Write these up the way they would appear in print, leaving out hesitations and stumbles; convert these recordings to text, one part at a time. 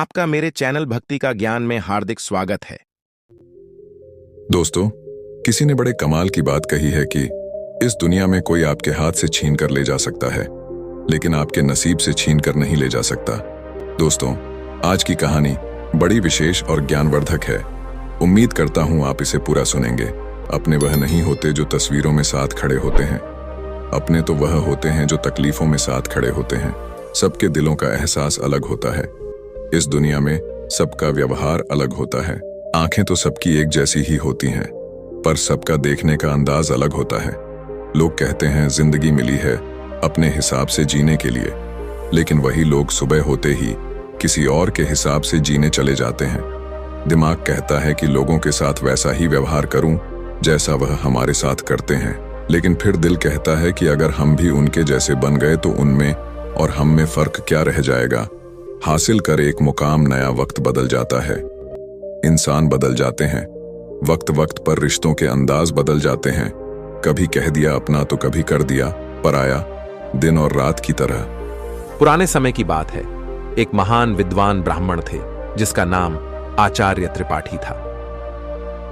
आपका मेरे चैनल भक्ति का ज्ञान में हार्दिक स्वागत है। दोस्तों, किसी ने बड़े कमाल की बात कही है कि इस दुनिया में कोई आपके हाथ से छीन कर ले जा सकता है, लेकिन आपके नसीब से छीन कर नहीं ले जा सकता। दोस्तों, आज की कहानी बड़ी विशेष और ज्ञानवर्धक है। उम्मीद करता हूं आप इसे पूरा सुनेंगे। अपने वह नहीं होते जो तस्वीरों में साथ खड़े होते हैं, अपने तो वह होते हैं जो तकलीफों में साथ खड़े होते हैं। सबके दिलों का एहसास अलग होता है। इस दुनिया में सबका व्यवहार अलग होता है। आंखें तो सबकी एक जैसी ही होती हैं, पर सबका देखने का अंदाज अलग होता है। लोग कहते हैं जिंदगी मिली है अपने हिसाब से जीने के लिए, लेकिन वही लोग सुबह होते ही किसी और के हिसाब से जीने चले जाते हैं। दिमाग कहता है कि लोगों के साथ वैसा ही व्यवहार करूं जैसा वह हमारे साथ करते हैं, लेकिन फिर दिल कहता है कि अगर हम भी उनके जैसे बन गए तो उनमें और हम में फर्क क्या रह जाएगा। हासिल कर एक मुकाम नया वक्त बदल जाता है, इंसान बदल जाते हैं, वक्त वक्त पर रिश्तों के अंदाज बदल जाते हैं। कभी कह दिया अपना तो कभी कर दिया पराया, दिन और रात की तरह। पुराने समय की बात है। एक महान विद्वान ब्राह्मण थे जिसका नाम आचार्य त्रिपाठी था।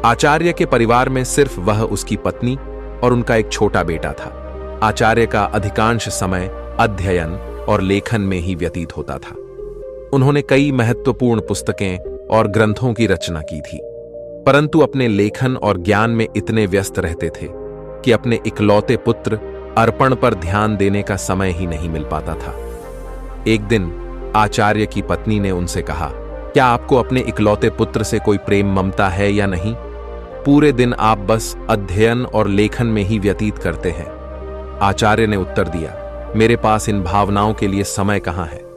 आचार्य के परिवार में सिर्फ वह, उसकी पत्नी और उनका एक छोटा बेटा था। आचार्य का अधिकांश समय अध्ययन और लेखन में ही व्यतीत होता था। उन्होंने कई महत्वपूर्ण पुस्तकें और ग्रंथों की रचना की थी, परंतु अपने लेखन और ज्ञान में इतने व्यस्त रहते थे कि अपने इकलौते पुत्र अर्पण पर ध्यान देने का समय ही नहीं मिल पाता था। एक दिन आचार्य की पत्नी ने उनसे कहा, क्या आपको अपने इकलौते पुत्र से कोई प्रेम ममता है या नहीं? पूरे दिन आप बस अध्ययन और लेखन में ही व्यतीत करते हैं। आचार्य ने उत्तर दिया, मेरे पास इन भावनाओं के लिए समय कहाँ है।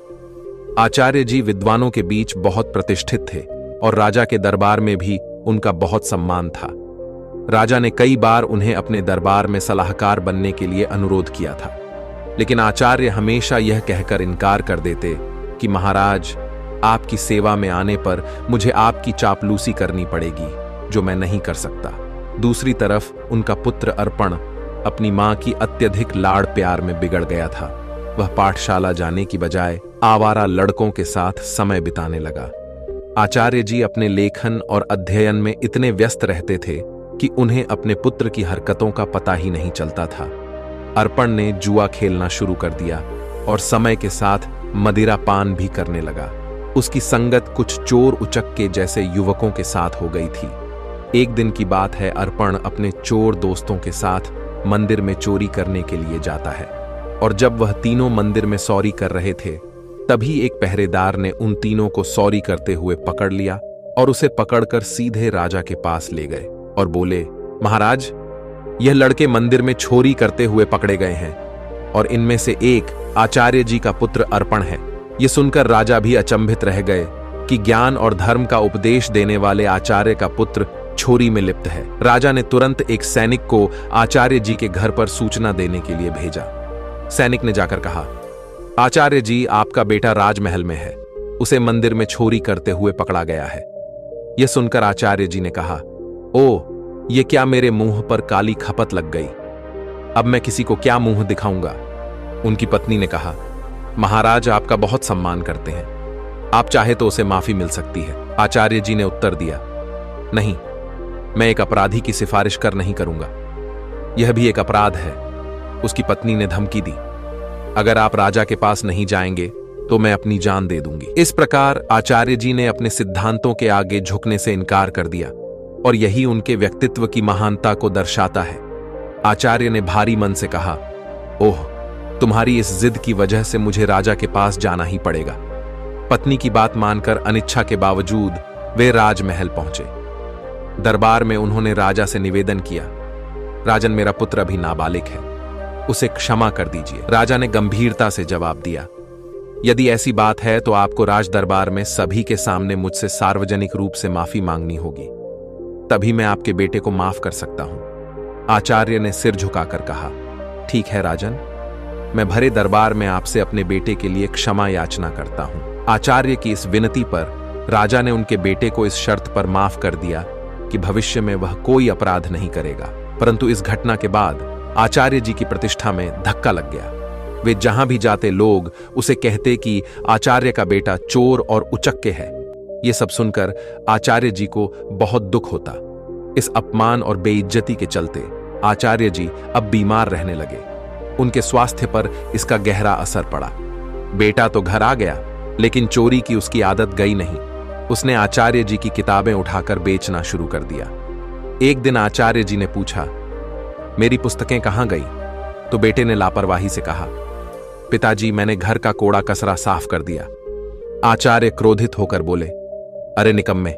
आचार्य जी विद्वानों के बीच बहुत प्रतिष्ठित थे और राजा के दरबार में भी उनका बहुत सम्मान था। राजा ने कई बार उन्हें अपने दरबार में सलाहकार बनने के लिए अनुरोध किया था, लेकिन आचार्य हमेशा यह कहकर इनकार कर देते कि महाराज, आपकी सेवा में आने पर मुझे आपकी चापलूसी करनी पड़ेगी, जो मैं नहीं कर सकता। दूसरी तरफ उनका पुत्र अर्पण अपनी मां की अत्यधिक लाड़ प्यार में बिगड़ गया था। वह पाठशाला जाने की बजाय आवारा लड़कों के साथ समय बिताने लगा। आचार्य जी अपने लेखन और अध्ययन में इतने व्यस्त रहते थे कि उन्हें अपने पुत्र की हरकतों का पता ही नहीं चलता था। अर्पण ने जुआ खेलना शुरू कर दिया और समय के साथ मदिरा पान भी करने लगा। उसकी संगत कुछ चोर उचक्के जैसे युवकों के साथ हो गई थी। एक दिन की बात है, अर्पण अपने चोर दोस्तों के साथ मंदिर में चोरी करने के लिए जाता है, और जब वह तीनों मंदिर में सौरी कर रहे थे, तभी एक पहरेदार ने उन तीनों को सौरी करते हुए पकड़ लिया और उसे पकड़कर सीधे राजा के पास ले गए और बोले, महाराज, यह लड़के मंदिर में चोरी करते हुए पकड़े गए हैं और इनमें से एक आचार्य जी का पुत्र अर्पण है। यह सुनकर राजा भी अचंभित रह गए कि ज्ञान और धर्म का उपदेश देने वाले आचार्य का पुत्र चोरी में लिप्त है। राजा ने तुरंत एक सैनिक को आचार्य जी के घर पर सूचना देने के लिए भेजा। सैनिक ने जाकर कहा, आचार्य जी, आपका बेटा राजमहल में है, उसे मंदिर में चोरी करते हुए पकड़ा गया है। यह सुनकर आचार्य जी ने कहा, ओ, ये क्या मेरे मुंह पर काली खपत लग गई, अब मैं किसी को क्या मुंह दिखाऊंगा। उनकी पत्नी ने कहा, महाराज आपका बहुत सम्मान करते हैं, आप चाहे तो उसे माफी मिल सकती है। आचार्य जी ने उत्तर दिया, नहीं, मैं एक अपराधी की सिफारिश कर नहीं करूंगा, यह भी एक अपराध है। उसकी पत्नी ने धमकी दी, अगर आप राजा के पास नहीं जाएंगे तो मैं अपनी जान दे दूंगी। इस प्रकार आचार्य जी ने अपने सिद्धांतों के आगे झुकने से इनकार कर दिया, और यही उनके व्यक्तित्व की महानता को दर्शाता है। आचार्य ने भारी मन से कहा, ओह, तुम्हारी इस जिद की वजह से मुझे राजा के पास जाना ही पड़ेगा। पत्नी की बात मानकर अनिच्छा के बावजूद वे राजमहल पहुंचे। दरबार में उन्होंने राजा से निवेदन किया, राजन, मेरा पुत्र अभी नाबालिग है, उसे क्षमा कर दीजिए। राजा ने गंभीरता से जवाब दिया, यदि ऐसी बात है तो आपको राज दरबार में सभी के सामने मुझसे सार्वजनिक रूप से माफी मांगनी होगी, तभी मैं आपके बेटे को माफ कर सकता हूं। आचार्य ने सिर झुकाकर कहा, ठीक है राजन, मैं भरे दरबार में आपसे अपने बेटे के लिए क्षमा याचना करता हूं। आचार्य की इस विनती पर राजा ने उनके बेटे को इस शर्त पर माफ कर दिया कि भविष्य में वह कोई अपराध नहीं करेगा। परंतु इस घटना के बाद आचार्य जी की प्रतिष्ठा में धक्का लग गया। वे जहां भी जाते लोग उसे कहते कि आचार्य का बेटा चोर और उचक्के है। ये सब सुनकर आचार्य जी को बहुत दुख होता। इस अपमान और बेइज्जती के चलते आचार्य जी अब बीमार रहने लगे। उनके स्वास्थ्य पर इसका गहरा असर पड़ा। बेटा तो घर आ गया, लेकिन चोरी की उसकी आदत गई नहीं। उसने आचार्य जी की किताबें उठाकर बेचना शुरू कर दिया। एक दिन आचार्य जी ने पूछा, मेरी पुस्तकें कहां गई? तो बेटे ने लापरवाही से कहा, पिताजी मैंने घर का कोड़ा कचरा साफ कर दिया। आचार्य क्रोधित होकर बोले, अरे निकम्मे,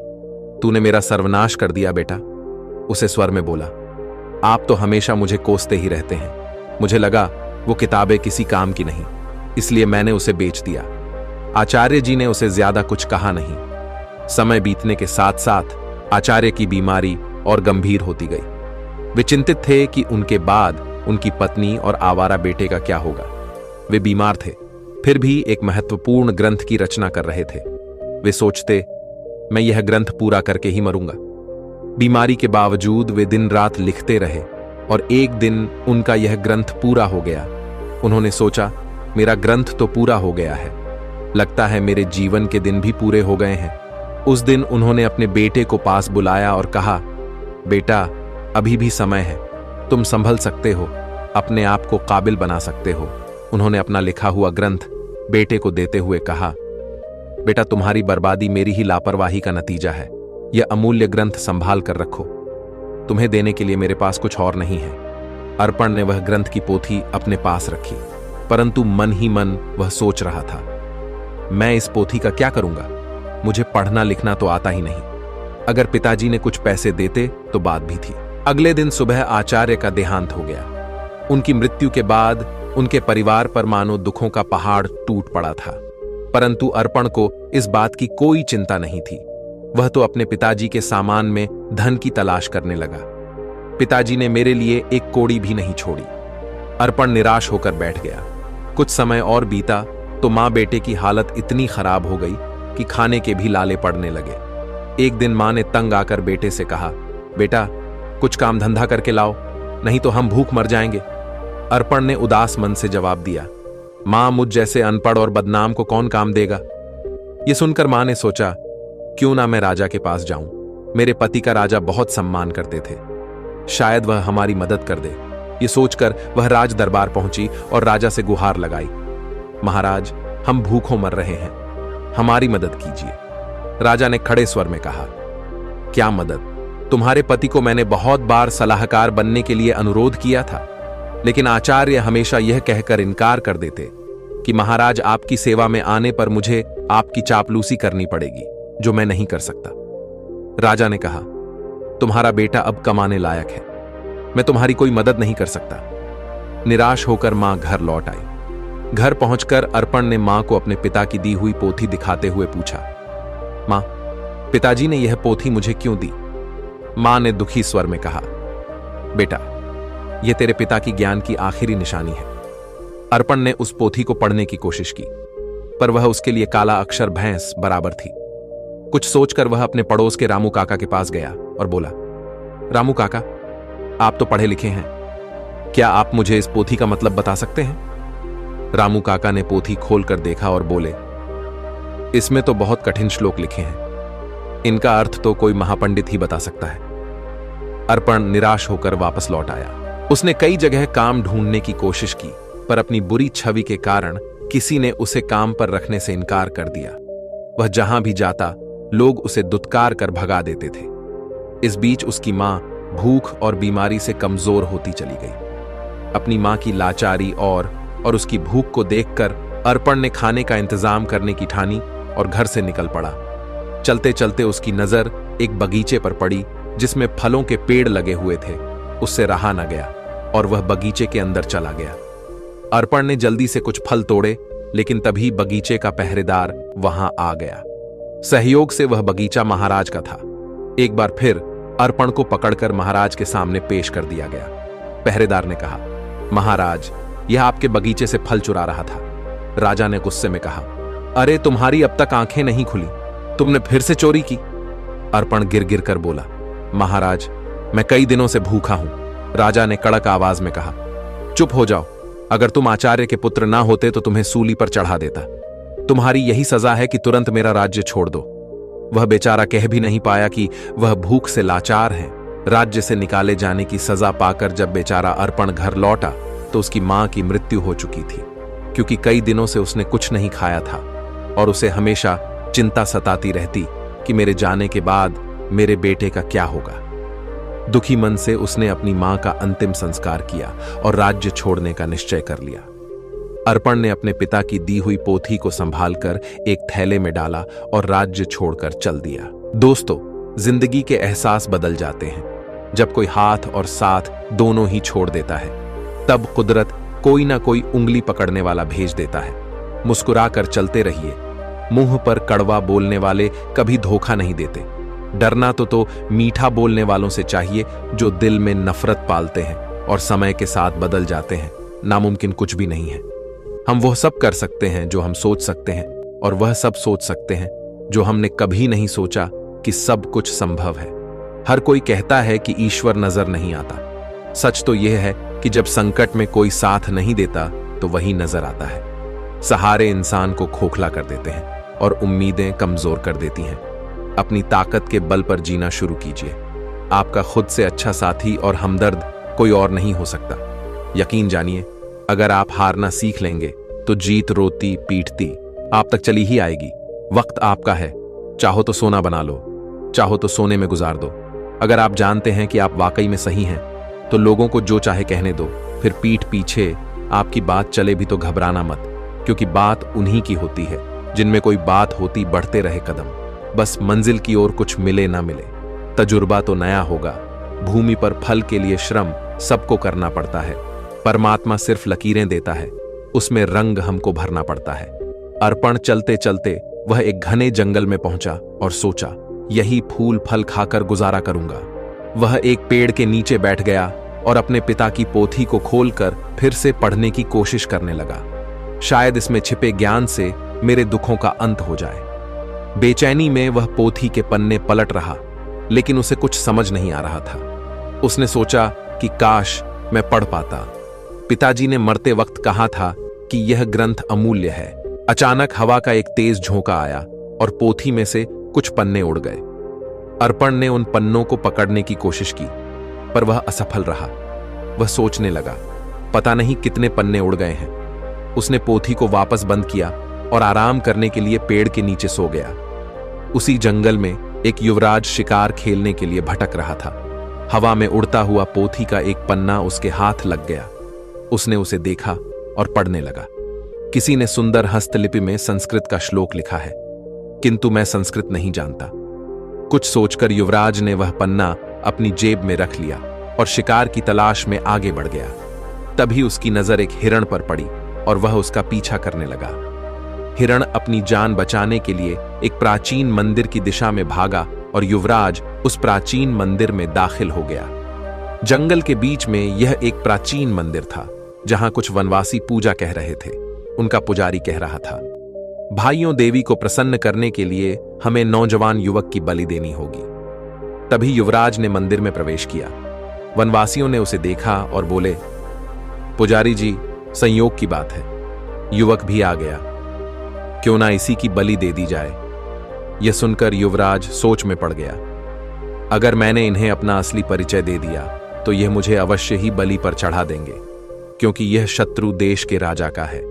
तूने मेरा सर्वनाश कर दिया बेटा। उसे स्वर में बोला, आप तो हमेशा मुझे कोसते ही रहते हैं। मुझे लगा वो किताबें किसी काम की नहीं, इसलिए मैंने उसे बेच दिया। आचार्य जी ने उसे ज्यादा कुछ कहा नहीं। समय बीतने के साथ साथ आचार्य की बीमारी और गंभीर होती गई। वे चिंतित थे कि उनके बाद उनकी पत्नी और आवारा बेटे का क्या होगा। वे बीमार थे, फिर भी एक महत्वपूर्ण ग्रंथ की रचना कर रहे थे। वे सोचते, मैं यह ग्रंथ पूरा करके ही मरूंगा। बीमारी के बावजूद वे दिन रात लिखते रहे और एक दिन उनका यह ग्रंथ पूरा हो गया। उन्होंने सोचा, मेरा ग्रंथ तो पूरा हो गया है, लगता है मेरे जीवन के दिन भी पूरे हो गए हैं। उस दिन उन्होंने अपने बेटे को पास बुलाया और कहा, बेटा अभी भी समय है, तुम संभल सकते हो, अपने आप को काबिल बना सकते हो। उन्होंने अपना लिखा हुआ ग्रंथ बेटे को देते हुए कहा, बेटा तुम्हारी बर्बादी मेरी ही लापरवाही का नतीजा है। यह अमूल्य ग्रंथ संभाल कर रखो, तुम्हें देने के लिए मेरे पास कुछ और नहीं है। अर्पण ने वह ग्रंथ की पोथी अपने पास रखी, परंतु मन ही मन वह सोच रहा था, मैं इस पोथी का क्या करूंगा? मुझे पढ़ना लिखना तो आता ही नहीं। अगर पिताजी ने कुछ पैसे देते तो बात भी थी। अगले दिन सुबह आचार्य का देहांत हो गया। उनकी मृत्यु के बाद उनके परिवार पर मानो दुखों का पहाड़ टूट पड़ा था, परंतु अर्पण को इस बात की कोई चिंता नहीं थी। वह तो अपने पिताजी के सामान में धन की तलाश करने लगा। पिताजी ने मेरे लिए एक कौड़ी भी नहीं छोड़ी। अर्पण निराश होकर बैठ गया। कुछ समय और बीता तो मां बेटे की हालत इतनी खराब हो गई कि खाने के भी लाले पड़ने लगे। एक दिन मां ने तंग आकर बेटे से कहा, बेटा कुछ काम धंधा करके लाओ, नहीं तो हम भूख मर जाएंगे। अर्पण ने उदास मन से जवाब दिया, मां मुझ जैसे अनपढ़ और बदनाम को कौन काम देगा? यह सुनकर मां ने सोचा, क्यों ना मैं राजा के पास जाऊं। मेरे पति का राजा बहुत सम्मान करते थे, शायद वह हमारी मदद कर दे। ये सोचकर वह राज दरबार पहुंची और राजा से गुहार लगाई, महाराज हम भूखों मर रहे हैं, हमारी मदद कीजिए। राजा ने खड़े स्वर में कहा, क्या मदद? तुम्हारे पति को मैंने बहुत बार सलाहकार बनने के लिए अनुरोध किया था, लेकिन आचार्य हमेशा यह कहकर इनकार कर देते कि महाराज आपकी सेवा में आने पर मुझे आपकी चापलूसी करनी पड़ेगी, जो मैं नहीं कर सकता। राजा ने कहा, तुम्हारा बेटा अब कमाने लायक है, मैं तुम्हारी कोई मदद नहीं कर सकता। निराश होकर मां घर लौट आई। घर पहुंचकर अर्पण ने मां को अपने पिता की दी हुई पोथी दिखाते हुए पूछा, मां पिताजी ने यह पोथी मुझे क्यों दी? मां ने दुखी स्वर में कहा, बेटा यह तेरे पिता की ज्ञान की आखिरी निशानी है। अर्पण ने उस पोथी को पढ़ने की कोशिश की, पर वह उसके लिए काला अक्षर भैंस बराबर थी। कुछ सोचकर वह अपने पड़ोस के रामू काका के पास गया और बोला, रामू काका आप तो पढ़े लिखे हैं, क्या आप मुझे इस पोथी का मतलब बता सकते हैं? रामू काका ने पोथी खोलकर देखा और बोले, इसमें तो बहुत कठिन श्लोक लिखे हैं, इनका अर्थ तो कोई महापंडित ही बता सकता है। अर्पण निराश होकर वापस लौट आया। उसने कई जगह काम ढूंढने की कोशिश की, पर अपनी बुरी छवि के कारण किसी ने उसे काम पर रखने से इनकार कर दिया। वह जहां भी जाता लोग उसे दुत्कार कर भगा देते थे। इस बीच उसकी मां भूख और बीमारी से कमजोर होती चली गई। अपनी मां की लाचारी और उसकी भूख को देखकर अर्पण ने खाने का इंतजाम करने की ठानी और घर से निकल पड़ा। चलते चलते उसकी नजर एक बगीचे पर पड़ी जिसमें फलों के पेड़ लगे हुए थे। उससे रहा न गया और वह बगीचे के अंदर चला गया। अर्पण ने जल्दी से कुछ फल तोड़े, लेकिन तभी बगीचे का पहरेदार वहां आ गया। सहयोग से वह बगीचा महाराज का था। एक बार फिर अर्पण को पकड़कर महाराज के सामने पेश कर दिया गया। पहरेदार ने कहा, महाराज यह आपके बगीचे से फल चुरा रहा था। राजा ने गुस्से में कहा, अरे तुम्हारी अब तक आंखें नहीं खुली, तुमने फिर से चोरी की। अर्पण गिर गिर कर बोला, महाराज मैं कई दिनों से भूखा हूं। राजा ने कड़क आवाज में कहा, चुप हो जाओ, अगर तुम आचार्य के पुत्र ना होते तो तुम्हें सूली पर चढ़ा देता। तुम्हारी यही सजा है कि तुरंत मेरा राज्य छोड़ दो। वह बेचारा कह भी नहीं पाया कि वह भूख से लाचार है। राज्य से निकाले जाने की सजा पाकर जब बेचारा अर्पण घर लौटा तो उसकी मां की मृत्यु हो चुकी थी, क्योंकि कई दिनों से उसने कुछ नहीं खाया था और उसे हमेशा चिंता सताती रहती कि मेरे जाने के बाद मेरे बेटे का क्या होगा। दुखी मन से उसने अपनी मां का अंतिम संस्कार किया और राज्य छोड़ने का निश्चय कर लिया। अर्पण ने अपने पिता की दी हुई पोथी को संभालकर एक थैले में डाला और राज्य छोड़कर चल दिया। दोस्तों, जिंदगी के एहसास बदल जाते हैं जब कोई हाथ और साथ दोनों ही छोड़ देता है। तब कुदरत कोई ना कोई उंगली पकड़ने वाला भेज देता है। मुस्कुराकर चलते रहिए। मुंह पर कड़वा बोलने वाले कभी धोखा नहीं देते। डरना तो मीठा बोलने वालों से चाहिए जो दिल में नफरत पालते हैं और समय के साथ बदल जाते हैं। नामुमकिन कुछ भी नहीं है। हम वह सब कर सकते हैं जो हम सोच सकते हैं और वह सब सोच सकते हैं जो हमने कभी नहीं सोचा कि सब कुछ संभव है। हर कोई कहता है कि ईश्वर नजर नहीं आता। सच तो यह है कि जब संकट में कोई साथ नहीं देता तो वही नजर आता है। सहारे इंसान को खोखला कर देते हैं और उम्मीदें कमजोर कर देती हैं। अपनी ताकत के बल पर जीना शुरू कीजिए। आपका खुद से अच्छा साथी और हमदर्द कोई और नहीं हो सकता। यकीन जानिए, अगर आप हारना सीख लेंगे तो जीत रोती पीटती आप तक चली ही आएगी। वक्त आपका है। चाहो तो सोना बना लो, चाहो तो सोने में गुजार दो। अगर आप जानते हैं कि आप वाकई में सही हैं तो लोगों को जो चाहे कहने दो। फिर पीठ पीछे आपकी बात चले भी तो घबराना मत, क्योंकि बात उन्हीं की होती है जिनमें कोई बात होती बढ़ते रहे कदम। बस मंजिल की ओर कुछ मिले ना मिले, तजुर्बा तो नया होगा। भूमि पर फल के लिए श्रम सबको करना पड़ता है। परमात्मा सिर्फ लकीरें देता है, उसमें रंग हमको भरना पड़ता है। अर्पण चलते चलते वह एक घने जंगल में पहुंचा और सोचा, यही फूल फल खाकर गुजारा करूंगा। वह एक पेड़ के नीचे बैठ गया और अपने पिता की पोथी को खोलकर फिर से पढ़ने की कोशिश करने लगा। शायद इसमें छिपे ज्ञान से मेरे दुखों का अंत हो जाए। बेचैनी में वह पोथी के पन्ने पलट रहा, लेकिन उसे कुछ समझ नहीं आ रहा था। उसने सोचा कि काश मैं पढ़ पाता। पिताजी ने मरते वक्त कहा था कि यह ग्रंथ अमूल्य है। अचानक हवा का एक तेज झोंका आया और पोथी में से कुछ पन्ने उड़ गए। अर्पण ने उन पन्नों को पकड़ने की कोशिश की, पर वह असफल रहा। वह सोचने लगा, पता नहीं कितने पन्ने उड़ गए हैं। उसने पोथी को वापस बंद किया और आराम करने के लिए पेड़ के नीचे सो गया। उसी जंगल में एक युवराज शिकार खेलने के लिए भटक रहा था। हवा में उड़ता हुआ पोथी का एक पन्ना उसके हाथ लग गया। उसने उसे देखा और पढ़ने लगा। किसी ने सुंदर हस्तलिपि में संस्कृत का श्लोक लिखा है, किंतु मैं संस्कृत नहीं जानता। कुछ सोचकर युवराज ने वह पन्ना अपनी जेब में रख लिया और शिकार की तलाश में आगे बढ़ गया। तभी उसकी नजर एक हिरण पर पड़ी और वह उसका पीछा करने लगा। हिरण अपनी जान बचाने के लिए एक प्राचीन मंदिर की दिशा में भागा और युवराज उस प्राचीन मंदिर में दाखिल हो गया। जंगल के बीच में यह एक प्राचीन मंदिर था, जहां कुछ वनवासी पूजा कह रहे थे। उनका पुजारी कह रहा था, भाइयों, देवी को प्रसन्न करने के लिए हमें नौजवान युवक की बलि देनी होगी। तभी युवराज ने मंदिर में प्रवेश किया। वनवासियों ने उसे देखा और बोले, पुजारी जी, संयोग की बात है। युवक भी आ गया, क्यों ना इसी की बलि दे दी जाए। यह सुनकर युवराज सोच में पड़ गया। अगर मैंने इन्हें अपना असली परिचय दे दिया तो यह मुझे अवश्य ही बलि पर चढ़ा देंगे, क्योंकि यह शत्रु देश के राजा का है।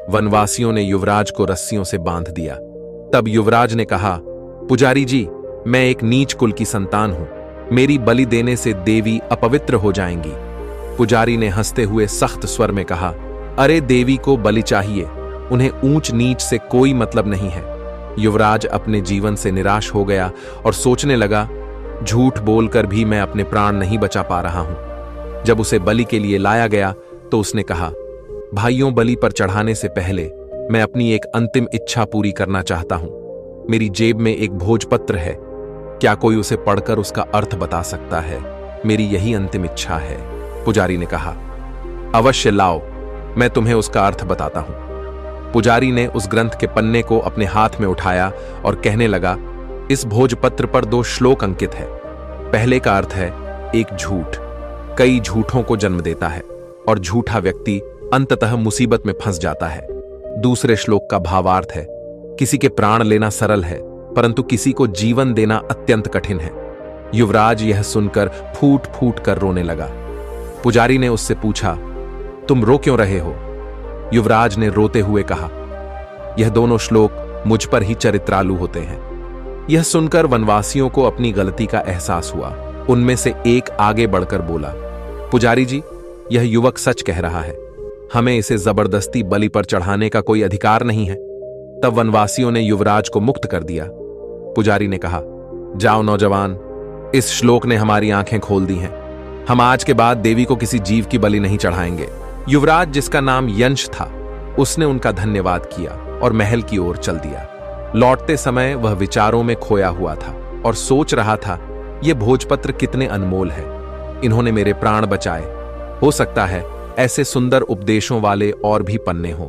वनवासियों ने युवराज को रस्सियों से बांध दिया। तब युवराज ने कहा, पुजारी जी, मैं एक नीच कुल की संतान हूं। मेरी बलि देने से देवी अपवित्र हो जाएंगी। पुजारी ने हंसते हुए सख्त स्वर में कहा, अरे देवी को बलि चाहिए, उन्हें ऊंच नीच से कोई मतलब नहीं है। युवराज अपने जीवन से निराश हो गया और सोचने लगा, झूठ बोलकर भी मैं अपने प्राण नहीं बचा पा रहा हूं। जब उसे बलि के लिए लाया गया तो उसने कहा, भाइयों, बलि पर चढ़ाने से पहले मैं अपनी एक अंतिम इच्छा पूरी करना चाहता हूं। मेरी जेब में एक भोजपत्र है, क्या कोई उसे पढ़कर उसका अर्थ बता सकता है? मेरी यही अंतिम इच्छा है। पुजारी ने कहा, अवश्य लाओ, मैं तुम्हें उसका अर्थ बताता हूं। पुजारी ने उस ग्रंथ के पन्ने को अपने हाथ में उठाया और कहने लगा, इस भोजपत्र पर 2 श्लोक अंकित है। पहले का अर्थ है, एक झूठ कई झूठों को जन्म देता है और झूठा व्यक्ति अंततः मुसीबत में फंस जाता है। दूसरे श्लोक का भावार्थ है, किसी के प्राण लेना सरल है, परंतु किसी को जीवन देना अत्यंत कठिन है। युवराज यह सुनकर फूट फूट कर रोने लगा। पुजारी ने उससे पूछा, तुम रो क्यों रहे हो? युवराज ने रोते हुए कहा, यह दोनों श्लोक मुझ पर ही चरित्रालु होते हैं। यह सुनकर वनवासियों को अपनी गलती का एहसास हुआ। उनमें से एक आगे बढ़कर बोला, पुजारी जी, यह युवक सच कह रहा है, हमें इसे जबरदस्ती बलि पर चढ़ाने का कोई अधिकार नहीं है। तब वनवासियों ने युवराज को मुक्त कर दिया। पुजारी ने कहा, जाओ नौजवान, इस श्लोक ने हमारी आंखें खोल दी हैं। हम आज के बाद देवी को किसी जीव की बलि नहीं चढ़ाएंगे। युवराज, जिसका नाम यंश था, उसने उनका धन्यवाद किया और महल की ओर चल दिया। लौटते समय वह विचारों में खोया हुआ था और सोच रहा था, ये भोजपत्र कितने अनमोल है, इन्होंने मेरे प्राण बचाए। हो सकता है ऐसे सुंदर उपदेशों वाले और भी पन्ने हों।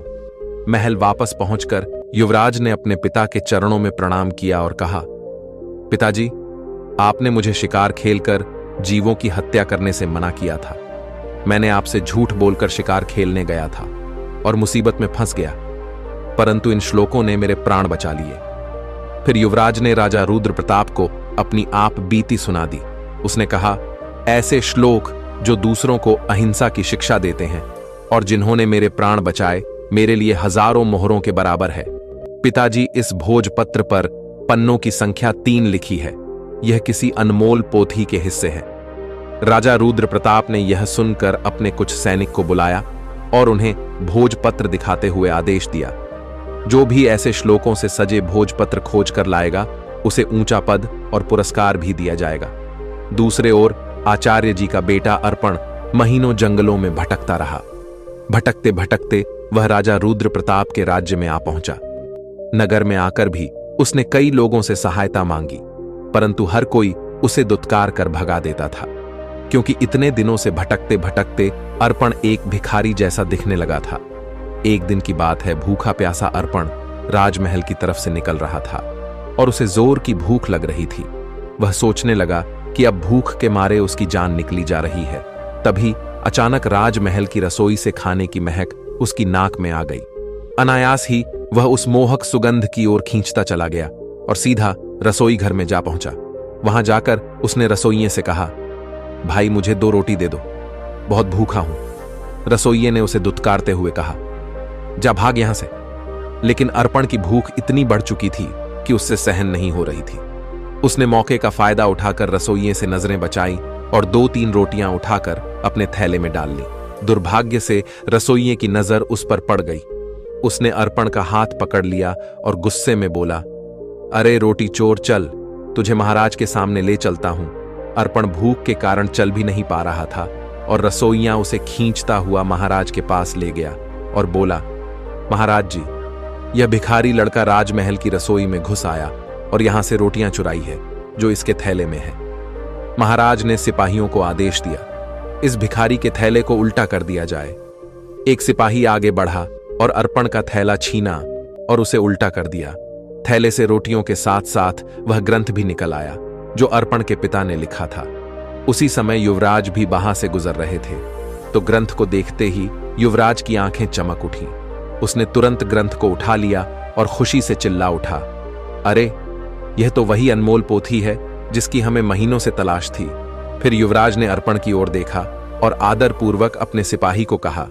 महल वापस पहुंचकर युवराज ने अपने पिता के चरणों में प्रणाम किया और कहा, पिताजी, आपने मुझे शिकार खेलकर जीवों की हत्या करने से मना किया था। मैंने आपसे झूठ बोलकर शिकार खेलने गया था और मुसीबत में फंस गया, परंतु इन श्लोकों ने मेरे प्राण बचा लिए। फिर युवराज ने राजा रुद्र प्रताप को अपनी आप बीती सुना दी। उसने कहा, ऐसे श्लोक जो दूसरों को अहिंसा की शिक्षा देते हैं और जिन्होंने मेरे प्राण बचाए, मेरे लिए हजारों मोहरों के बराबर है। पिताजी, इस भोजपत्र पर पन्नों की संख्या 3 लिखी है। यह किसी अनमोल पोथी के हिस्से है। राजा रुद्र प्रताप ने यह सुनकर अपने कुछ सैनिक को बुलाया और उन्हें भोजपत्र दिखाते हुए आदेश दिया, जो भी ऐसे श्लोकों से सजे भोजपत्र खोज कर लाएगा, उसे ऊंचा पद और पुरस्कार भी दिया जाएगा। दूसरे ओर आचार्य जी का बेटा अर्पण महीनों जंगलों में भटकता रहा। भटकते भटकते वह राजा रुद्र प्रताप के राज्य में आ पहुंचा। नगर में आकर भी उसने कई लोगों से सहायता मांगी, परंतु हर कोई उसे दुत्कार कर भगा देता था, क्योंकि इतने दिनों से भटकते भटकते अर्पण एक भिखारी जैसा दिखने लगा था। एक दिन की बात है, भूखा प्यासा अर्पण राजमहल की तरफ से निकल रहा था और उसे जोर की भूख लग रही थी। वह सोचने लगा कि अब भूख के मारे उसकी जान निकली जा रही है। तभी अचानक राजमहल की रसोई से खाने की महक उसकी नाक में आ गई। अनायास ही वह उस मोहक सुगंध की ओर खींचता चला गया और सीधा रसोई घर में जा पहुंचा। वहां जाकर उसने रसोइये से कहा, भाई, मुझे 2 रोटी दे दो, बहुत भूखा हूं। रसोइये ने उसे दुत्कारते हुए कहा, जा भाग यहां से। लेकिन अर्पण की भूख इतनी बढ़ चुकी थी कि उससे सहन नहीं हो रही थी। उसने मौके का फायदा उठाकर रसोइये से नजरें बचाई और 2-3 रोटियां उठाकर अपने थैले में डाल ली। दुर्भाग्य से रसोइये की नजर उस पर पड़ गई। उसने अर्पण का हाथ पकड़ लिया और गुस्से में बोला, अरे रोटी चोर, चल, तुझे महाराज के सामने ले चलता हूं। अर्पण भूख के कारण चल भी नहीं पा रहा था और रसोइया उसे खींचता हुआ महाराज के पास ले गया और बोला, महाराज जी, यह भिखारी लड़का राजमहल की रसोई में घुस आया और यहां से रोटियां चुराई है जो इसके थैले में है। महाराज ने सिपाहियों को आदेश दिया, इस भिखारी के थैले को उल्टा कर दिया जाए। एक सिपाही आगे बढ़ा और अर्पण का थैला छीना और उसे उल्टा कर दिया। थैले से रोटियों के साथ साथ वह ग्रंथ भी निकल आया जो अर्पण के पिता ने लिखा था। उसी समय युवराज भी वहां से गुजर रहे थे, तो ग्रंथ को देखते ही युवराज की आंखें चमक उठी। उसने तुरंत ग्रंथ को उठा लिया और खुशी से चिल्ला उठा, अरे, यह तो वही अनमोल पोथी है जिसकी हमें महीनों से तलाश थी। फिर युवराज ने अर्पण की ओर देखा और आदरपूर्वक अपने सिपाही को कहा,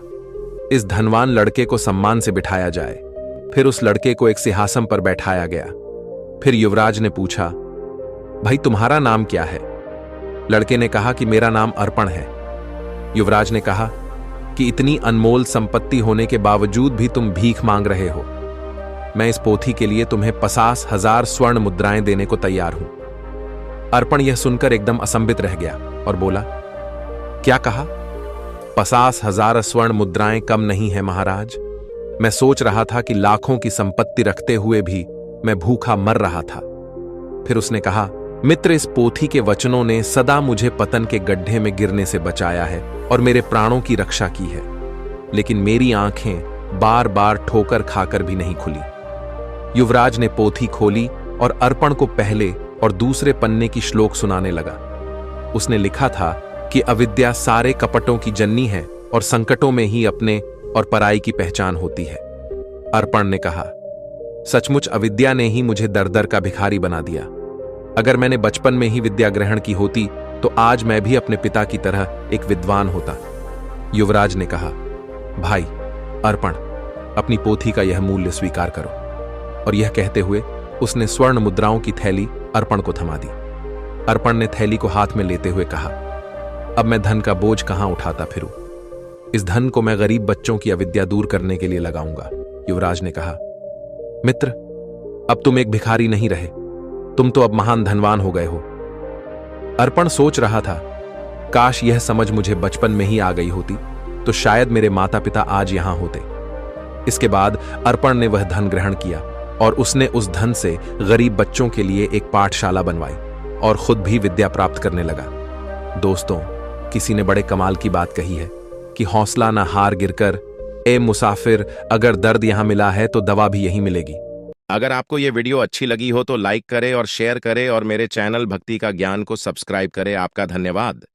इस धनवान लड़के को सम्मान से बिठाया जाए। फिर उस लड़के को एक सिंहासन पर बैठाया गया। फिर युवराज ने पूछा, भाई, तुम्हारा नाम क्या है? लड़के ने कहा कि मेरा नाम अर्पण है। युवराज ने कहा कि इतनी अनमोल संपत्ति होने के बावजूद भी तुम भीख मांग रहे हो। मैं इस पोथी के लिए तुम्हें 50,000 स्वर्ण मुद्राएं देने को तैयार हूं। अर्पण यह सुनकर एकदम असंबित रह गया और बोला, क्या कहा? 50,000 स्वर्ण मुद्राएं कम नहीं है महाराज। मैं सोच रहा था कि लाखों की संपत्ति रखते हुए भी मैं भूखा मर रहा था। फिर उसने कहा, मित्र, इस पोथी के वचनों ने सदा मुझे पतन के गड्ढे में गिरने से बचाया है और मेरे प्राणों की रक्षा की है, लेकिन मेरी आंखें बार बार ठोकर खाकर भी नहीं खुली। युवराज ने पोथी खोली और अर्पण को पहले और दूसरे पन्ने की श्लोक सुनाने लगा। उसने लिखा था कि अविद्या सारे कपटों की जननी है और संकटों में ही अपने और पराई की पहचान होती है। अर्पण ने कहा, सचमुच अविद्या ने ही मुझे दर दर का भिखारी बना दिया। अगर मैंने बचपन में ही विद्या ग्रहण की होती तो आज मैं भी अपने पिता की तरह एक विद्वान होता। युवराज ने कहा, भाई अर्पण, अपनी पोथी का यह मूल्य स्वीकार करो। और यह कहते हुए उसने स्वर्ण मुद्राओं की थैली अर्पण को थमा दी। अर्पण ने थैली को हाथ में लेते हुए कहा, अब मैं धन का बोझ कहां उठाता फिरूं? इस धन को मैं गरीब बच्चों की अविद्या दूर करने के लिए लगाऊंगा। युवराज ने कहा, मित्र, अब तुम एक भिखारी नहीं रहे, तुम तो अब महान धनवान हो गए हो। अर्पण सोच रहा था, काश यह समझ मुझे बचपन में ही आ गई होती तो शायद मेरे माता पिता आज यहां होते। इसके बाद अर्पण ने वह धन ग्रहण किया और उसने उस धन से गरीब बच्चों के लिए एक पाठशाला बनवाई और खुद भी विद्या प्राप्त करने लगा। दोस्तों, किसी ने बड़े कमाल की बात कही है कि हौसला ना हार गिरकर, ए मुसाफिर, अगर दर्द यहां मिला है तो दवा भी यहीं मिलेगी। अगर आपको ये वीडियो अच्छी लगी हो तो लाइक करें और शेयर करें और मेरे चैनल भक्ति का ज्ञान को सब्सक्राइब करें। आपका धन्यवाद।